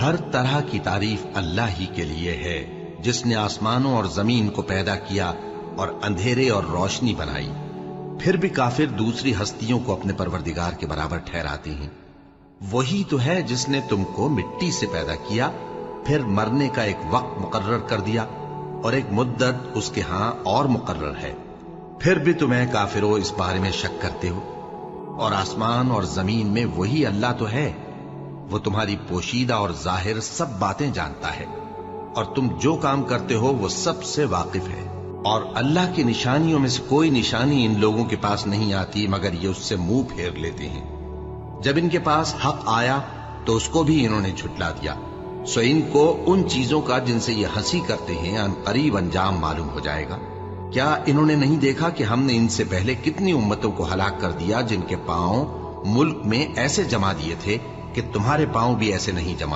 ہر طرح کی تعریف اللہ ہی کے لیے ہے جس نے آسمانوں اور زمین کو پیدا کیا اور اندھیرے اور روشنی بنائی۔ پھر بھی کافر دوسری ہستیوں کو اپنے پروردگار کے برابر ٹھہراتے ہیں۔ وہی تو ہے جس نے تم کو مٹی سے پیدا کیا، پھر مرنے کا ایک وقت مقرر کر دیا اور ایک مدت اس کے ہاں اور مقرر ہے، پھر بھی تمہیں کافروں اس بارے میں شک کرتے ہو۔ اور آسمان اور زمین میں وہی اللہ تو ہے، وہ تمہاری پوشیدہ اور ظاہر سب باتیں جانتا ہے، اور تم جو کام کرتے ہو وہ سب سے واقف ہے۔ اور اللہ کی نشانیوں میں سے کوئی نشانی ان لوگوں کے پاس نہیں آتی مگر یہ اس سے منہ پھیر لیتے ہیں۔ جب ان کے پاس حق آیا تو اس کو بھی انہوں نے جھٹلا دیا، سو ان کو ان چیزوں کا جن سے یہ ہنسی کرتے ہیں ان قریب انجام معلوم ہو جائے گا۔ کیا انہوں نے نہیں دیکھا کہ ہم نے ان سے پہلے کتنی امتوں کو ہلاک کر دیا جن کے پاؤں ملک میں ایسے جما دیے تھے کہ تمہارے پاؤں بھی ایسے نہیں جمائے؟